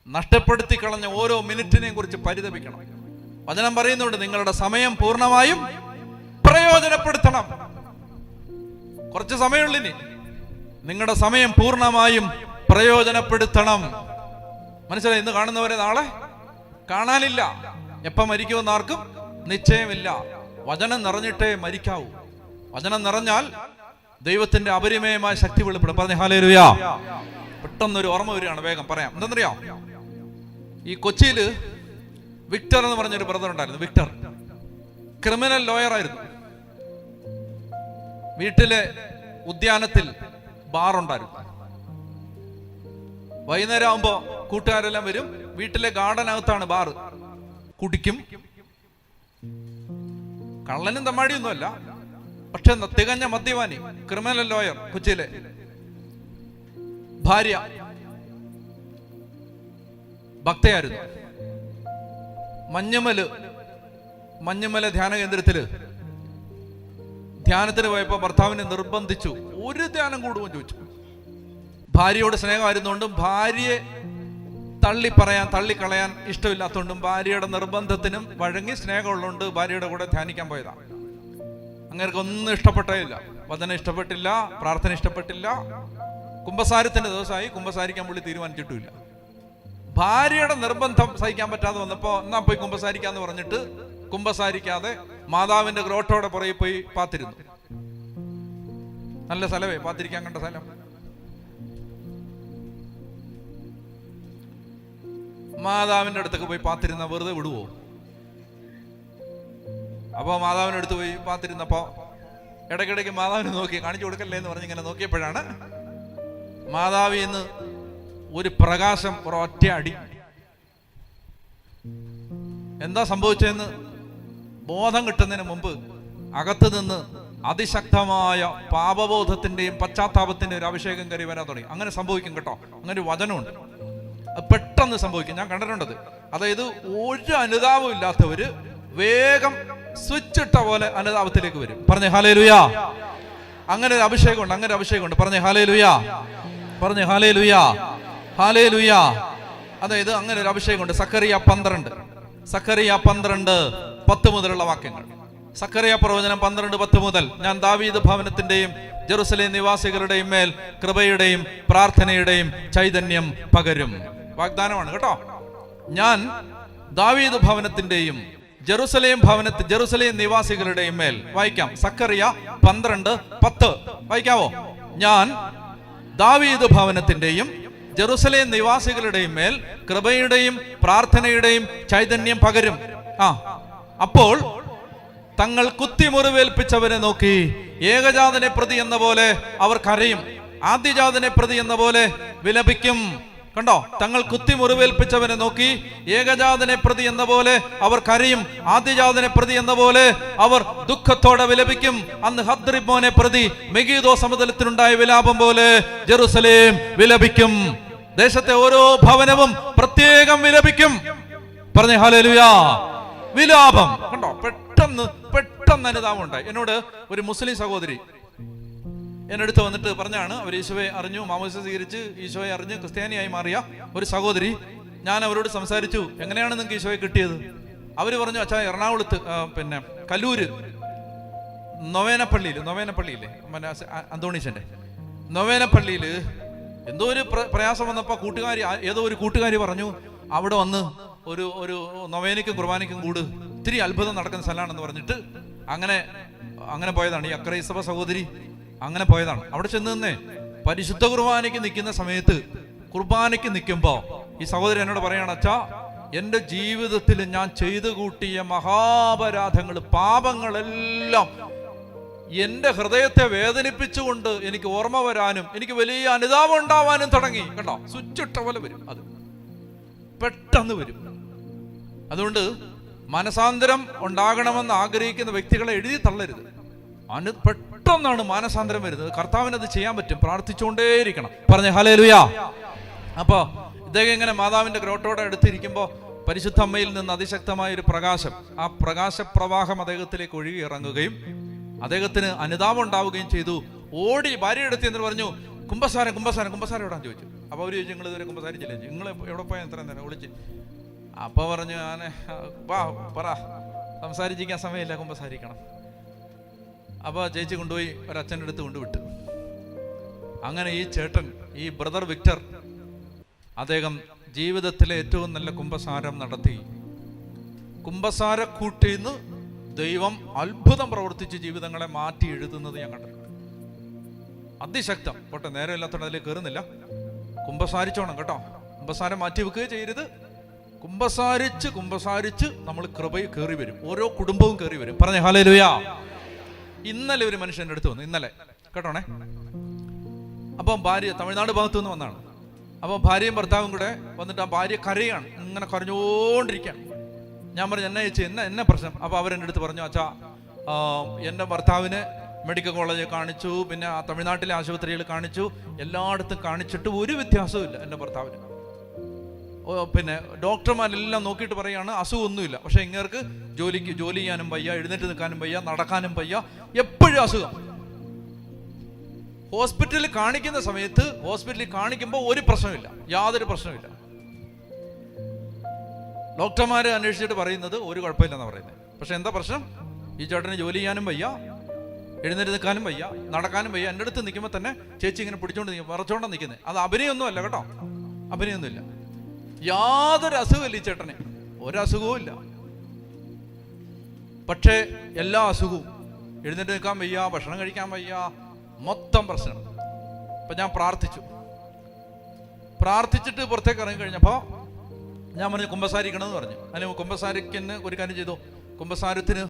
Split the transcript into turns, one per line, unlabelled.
നഷ്ടപ്പെടുത്തി കളഞ്ഞ ഓരോ മിനിറ്റിനെയും കുറിച്ച് പരിതപിക്കണം. വചനം പറയുന്നുണ്ട്, നിങ്ങളുടെ സമയം പൂർണ്ണമായും പ്രയോജനപ്പെടുത്തണം. കുറച്ച് സമയമുള്ളിനി, നിങ്ങളുടെ സമയം പൂർണ്ണമായും പ്രയോജനപ്പെടുത്തണം. മനസ്സിലായി? ഇന്ന് കാണുന്നവരെ നാളെ കാണാനില്ല. എപ്പം മരിക്കുമെന്ന് ആർക്കും നിശ്ചയമില്ല. വചനം നിറഞ്ഞിട്ടേ മരിക്കാവൂ. വചനം നിറഞ്ഞാൽ ദൈവത്തിന്റെ അപരിമയമായ ശക്തി വെളിപ്പെടും. പറഞ്ഞ ഹല്ലേലൂയ. പെട്ടെന്നൊരു ഓർമ്മ വരികയാണ്, വേഗം പറയാം. എന്തെന്നറിയാം? ഈ കൊച്ചിയില് വിക്ടർ എന്ന് പറഞ്ഞൊരു ബ്രദർ ഉണ്ടായിരുന്നു. വിക്ടർ ക്രിമിനൽ ലോയർ ആയിരുന്നു. വീട്ടിലെ ഉദ്യാനത്തിൽ ബാറുണ്ടായിരുന്നു. വൈകുന്നേരം ആകുമ്പോ കൂട്ടുകാരെല്ലാം വരും. വീട്ടിലെ ഗാർഡനകത്താണ് ബാറ്. കുടിക്കും. കള്ളനും തമ്മാടിയൊന്നുമല്ല, പക്ഷെ തികഞ്ഞ മദ്യപാനി. Criminal lawyer. കൊച്ചിയിലെ ഭാര്യ ഭക്തയായിരുന്നു. മഞ്ഞുമല ധ്യാന കേന്ദ്രത്തില് ധ്യാനത്തിന് പോയപ്പോ ഭർത്താവിനെ നിർബന്ധിച്ചു, ഒരു ധ്യാനം കൂടുമെന്ന് ചോദിച്ചു. ഭാര്യയോട് സ്നേഹമായിരുന്നുകൊണ്ടും ഭാര്യയെ തള്ളിക്കളയാൻ ഇഷ്ടമില്ലാത്തതുകൊണ്ടും ഭാര്യയുടെ നിർബന്ധത്തിനും വഴങ്ങി സ്നേഹമുള്ളതുകൊണ്ട് ഭാര്യയുടെ കൂടെ ധ്യാനിക്കാൻ പോയതാണ്. അങ്ങനെയൊന്നും ഇഷ്ടപ്പെട്ടേയില്ല. വചനം ഇഷ്ടപ്പെട്ടില്ല, പ്രാർത്ഥന ഇഷ്ടപ്പെട്ടില്ല. കുമ്പസാരത്തിന്റെ ദിവസമായി, കുമ്പസാരിക്കാൻ പുള്ളി തീരുമാനിച്ചിട്ടുമില്ല. ഭാര്യയുടെ നിർബന്ധം സഹിക്കാൻ പറ്റാതെ വന്നപ്പോ എന്നാ പോയി കുമ്പസാരിക്കാന്ന് പറഞ്ഞിട്ട് കുമ്പസാരിക്കാതെ മാതാവിന്റെ ഗ്രോട്ടോടെ പുറകെ പോയി പാത്തിരുന്നു. നല്ല സ്ഥലമേ, പാത്തിരിക്കാൻ കണ്ട സ്ഥലം. മാതാവിന്റെ അടുത്തൊക്കെ പോയി പാത്തിരുന്ന വെറുതെ വിടുവോ? അപ്പൊ മാതാവിന്റെ അടുത്ത് പോയി പാത്തിരുന്നപ്പോ ഇടയ്ക്കിടയ്ക്ക് മാതാവിനെ നോക്കി, കാണിച്ചു കൊടുക്കല്ലേ എന്ന് പറഞ്ഞ് ഇങ്ങനെ നോക്കിയപ്പോഴാണ് മാതാവിൽ നിന്ന് ഒരു പ്രകാശം, ഒരൊറ്റ അടി. എന്താ സംഭവിച്ചതെന്ന് ബോധം കിട്ടുന്നതിന് മുമ്പ് അകത്ത് നിന്ന് അതിശക്തമായ പാപബോധത്തിന്റെയും പശ്ചാത്താപത്തിന്റെയും ഒരു അഭിഷേകം കയറി വരാൻ തുടങ്ങി. അങ്ങനെ സംഭവിക്കും കേട്ടോ. അങ്ങനെ ഒരു വചനമുണ്ട്, അത് പെട്ടെന്ന് സംഭവിക്കും. ഞാൻ കണ്ടിട്ടുണ്ടത്. അതായത് ഒരു അനുതാപം ഇല്ലാത്തവര് വേഗം സ്വിച്ച് ഇട്ട പോലെ അനുതാപത്തിലേക്ക് വരും. പറഞ്ഞേ ഹല്ലേലൂയ. അങ്ങനെ ഒരു അഭിഷേകമുണ്ട്, അങ്ങനെ അഭിഷേകമുണ്ട്. പറഞ്ഞേ ഹല്ലേലൂയ, പറഞ്ഞേ ഹല്ലേലൂയ, ഹല്ലേലൂയ. അതായത് അങ്ങനെ ഒരു അഭിഷേകമുണ്ട്. സക്കറിയ 12:10 മുതലുള്ള വാക്യങ്ങൾ. സക്കറിയ പ്രവചനം 12:10 മുതൽ, ഞാൻ ദാവീദ് ഭവനത്തിന്റെയും ജെറുസലേം നിവാസികളുടെയും മേൽ കൃപയുടെയും പ്രാർത്ഥനയുടെയും ചൈതന്യം പകരും. വാഗ്ദാനമാണ് കേട്ടോ. ഞാൻ ദാവീദ് ഭവനത്തിന്റെയും ജെറുസലേം നിവാസികളുടെയും മേൽ. വായിക്കാം. സക്കറിയ 12:10 വായിക്കാവോ? ഞാൻ ദാവീദ് ഭവനത്തിന്റെയും ജെറുസലേം നിവാസികളുടെയും മേൽ കൃപയുടെയും പ്രാർത്ഥനയുടെയും ചൈതന്യം പകരും. അപ്പോൾ തങ്ങൾ കുത്തിമുറിവേൽപ്പിച്ചവരെ നോക്കി ഏകജാതനെ പ്രതി എന്ന പോലെ അവർ കരയും, ആദ്യജാതനെ പ്രതി എന്ന പോലെ വിലപിക്കും. കണ്ടോ? തങ്ങൾ കുത്തിമുറിവേൽപ്പിച്ചവനെ നോക്കി ഏകജാതനെ പ്രതി എന്ന പോലെ അവർ കരയും, ആദ്യജാതനെ പ്രതി എന്ന പോലെ അവർ ദുഃഖത്തോടെ വിലപിക്കും. അന്ന് ഹദ്രിബ്ബോനെ പ്രതി മെഗീദോ സമതലത്തിനുണ്ടായ വിലാപം പോലെ ജെറുസലേം വിലപിക്കും. ദേശത്തെ ഓരോ ഭവനവും പ്രത്യേകം വിലപിക്കും. പറഞ്ഞേ ഹല്ലേലൂയ. വിലാപം. കണ്ടോ? പെട്ടെന്ന് അനുതാപം ഉണ്ടായി. എന്നോട് ഒരു മുസ്ലിം സഹോദരി എന്നടുത്ത് വന്നിട്ട് പറഞ്ഞാണ്, അവർ ഈശോയെ അറിഞ്ഞു, മാമോദിസ സ്വീകരിച്ച് ഈശോയെ അറിഞ്ഞ് ക്രിസ്ത്യാനിയായി മാറിയ ഒരു സഹോദരി. ഞാൻ അവരോട് സംസാരിച്ചു, എങ്ങനെയാണ് നിങ്ങൾക്ക് ഈശോയെ കിട്ടിയത്? അവർ പറഞ്ഞു, അച്ഛാ എറണാകുളത്ത് കല്ലൂര് നൊവേനപ്പള്ളിയില്ലേ അന്തോണീശന്റെ നൊവേനപ്പള്ളിയിൽ എന്തോ ഒരു പ്രയാസം വന്നപ്പോ ഏതോ ഒരു കൂട്ടുകാരി പറഞ്ഞു, അവിടെ വന്ന് ഒരു നൊവേനയ്ക്കും കുർബാനയ്ക്കും കൂട്, ഇത്തിരി അത്ഭുതം നടക്കുന്ന സ്ഥലമാണെന്ന് പറഞ്ഞിട്ട് അങ്ങനെ പോയതാണ്. ഈ അക്രൈസ്തവ സഹോദരി അങ്ങനെ പോയതാണ്. അവിടെ ചെന്ന് നിന്നേ പരിശുദ്ധ കുർബാനയ്ക്ക് നിൽക്കുന്ന സമയത്ത്, കുർബാനയ്ക്ക് നിൽക്കുമ്പോ ഈ സഹോദരി എന്നോട് പറയാണ്, അച്ഛാ എൻ്റെ ജീവിതത്തിൽ ഞാൻ ചെയ്തു കൂട്ടിയ മഹാപരാധങ്ങൾ, പാപങ്ങളെല്ലാം എൻ്റെ ഹൃദയത്തെ വേദനിപ്പിച്ചുകൊണ്ട് എനിക്ക് ഓർമ്മ വരാനും എനിക്ക് വലിയ അനുതാപം ഉണ്ടാവാനും തുടങ്ങി. കണ്ടോ? സ്വിച്ചിട്ട പോലെ വരും, അത് പെട്ടെന്ന് വരും. അതുകൊണ്ട് മനസാന്തരം ഉണ്ടാകണമെന്ന് ആഗ്രഹിക്കുന്ന വ്യക്തികളെ എഴുതി തള്ളരുത്. പെട്ടെന്നാണ് മാനസാന്തരം വരുന്നത്. കർത്താവിനത് ചെയ്യാൻ പറ്റും. പ്രാർത്ഥിച്ചുകൊണ്ടേയിരിക്കണം. പറഞ്ഞേ ഹല്ലേലൂയ. അപ്പൊ ഇദ്ദേഹം ഇങ്ങനെ മാതാവിന്റെ ഗ്രോട്ടോടെ അടുത്തിരിക്കുമ്പോൾ പരിശുദ്ധ അമ്മയിൽ നിന്ന് അതിശക്തമായ ഒരു പ്രകാശം, ആ പ്രകാശപ്രവാഹം അദ്ദേഹത്തിലേക്ക് ഒഴുകി ഇറങ്ങുകയും അദ്ദേഹത്തിന് അനുതാപം ഉണ്ടാവുകയും ചെയ്തു. ഓടി ഭാര്യയുടെ അടുത്ത് എന്ന് പറഞ്ഞു, കുമ്പസാരം ഇടാൻ ചോദിച്ചു. അപ്പോൾ അവർ ചോദിച്ചു, നിങ്ങൾ ഇതുവരെ കുമ്പസാരിച്ചില്ലേ? നിങ്ങൾ എവിടെ പോയാൽ എത്ര നേരം വിളിച്ച്? അപ്പോൾ പറഞ്ഞു, ഞാൻ വാ പറ, സംസാരിച്ചിരിക്കാൻ സമയമില്ല, കുമ്പസാരിക്കണം. അപ്പോൾ ചേച്ചി കൊണ്ടുപോയി ഒരച്ഛൻ്റെ അടുത്ത് കൊണ്ടുവിട്ടു. അങ്ങനെ ഈ ചേട്ടൻ, ഈ ബ്രദർ വിക്ടർ, അദ്ദേഹം ജീവിതത്തിലെ ഏറ്റവും നല്ല കുമ്പസാരം നടത്തി. കുമ്പസാരക്കൂട്ടിന്ന് ദൈവം അത്ഭുതം പ്രവർത്തിച്ച് ജീവിതങ്ങളെ മാറ്റി എഴുതുന്നത് ഞാൻ കണ്ടിട്ടുണ്ട്. അതിശക്തം. പോട്ടെ, നേരെ ഇല്ലാത്തോണ്ട് അതിലേക്ക് കയറുന്നില്ല. കുമ്പസാരിച്ചോണം കേട്ടോ. കുമ്പസാരം മാറ്റി വെക്കുകയോ ചെയ്യരുത്. കുമ്പസാരിച്ച് നമ്മൾ കൃപയിൽ കയറി വരും. ഓരോ കുടുംബവും കയറി വരും. പറഞ്ഞേ ഹല്ലേലൂയ. ഇന്നലെ ഒരു മനുഷ്യൻ്റെ അടുത്ത് വന്നു, ഇന്നലെ കേട്ടോണേ. അപ്പം ഭാര്യ തമിഴ്നാട് ഭാഗത്തു നിന്ന് വന്നാണ്. അപ്പോൾ ഭാര്യയും ഭർത്താവും കൂടെ വന്നിട്ട് ആ ഭാര്യ കരയാണ്, ഇങ്ങനെ കരഞ്ഞുകൊണ്ടിരിക്കുകയാണ്. ഞാൻ പറഞ്ഞു, എന്നെ ചേച്ചി എന്നെ പ്രശ്നം? അപ്പോൾ അവരെൻ്റെ അടുത്ത് പറഞ്ഞു, അച്ഛാ, എൻ്റെ ഭർത്താവിന് മെഡിക്കൽ കോളേജിൽ കാണിച്ചു, പിന്നെ ആ തമിഴ്നാട്ടിലെ ആശുപത്രിയിൽ കാണിച്ചു, എല്ലായിടത്തും കാണിച്ചിട്ട് ഒരു വ്യത്യാസവും ഇല്ല എൻ്റെ ഭർത്താവിന്. പിന്നെ ഡോക്ടർമാരെല്ലാം നോക്കിയിട്ട് പറയുകയാണ് അസുഖമൊന്നുമില്ല. പക്ഷെ ഇങ്ങേർക്ക് ജോലി ചെയ്യാനും വയ്യ, എഴുന്നേറ്റ് നിൽക്കാനും വയ്യ, നടക്കാനും വയ്യ, എപ്പോഴും അസുഖം. ഹോസ്പിറ്റലിൽ കാണിക്കുന്ന സമയത്ത്, ഹോസ്പിറ്റലിൽ കാണിക്കുമ്പോൾ ഒരു പ്രശ്നമില്ല, യാതൊരു പ്രശ്നമില്ല. ഡോക്ടർമാർ അന്വേഷിച്ചിട്ട് പറയുന്നത് ഒരു കുഴപ്പമില്ലെന്നാണ് പറയുന്നത്. പക്ഷെ എന്താ പ്രശ്നം? ഈ ചേട്ടന് ജോലി ചെയ്യാനും വയ്യ, എഴുന്നേറ്റ് നിൽക്കാനും വയ്യ, നടക്കാനും വയ്യ. എൻ്റെ അടുത്ത് നിൽക്കുമ്പോൾ തന്നെ ചേച്ചി ഇങ്ങനെ പിടിച്ചോണ്ട് നിൽക്കും, വിറച്ചോണ്ടാണ് നിൽക്കുന്നത്. അത് അഭിനയൊന്നും അല്ല കേട്ടോ, അഭിനയൊന്നുമില്ല. യാതൊരു അസുഖമില്ല ഈ ചേട്ടന്, ഒരസുഖവും ഇല്ല. പക്ഷേ എല്ലാ അസുഖവും, എഴുന്നേറ്റ് നിൽക്കാൻ വയ്യ, ഭക്ഷണം കഴിക്കാൻ വയ്യ, മൊത്തം പ്രശ്നം. അപ്പം ഞാൻ പ്രാർത്ഥിച്ചിട്ട് പുറത്തേക്ക് ഇറങ്ങി കഴിഞ്ഞപ്പോൾ ഞാൻ പറഞ്ഞു കുമ്പസാരിക്കണമെന്ന് പറഞ്ഞു. അതിന് കുമ്പസാരിക്കുന്ന ഒരു കാര്യം ചെയ്തു. കുമ്പസാരത്തിന്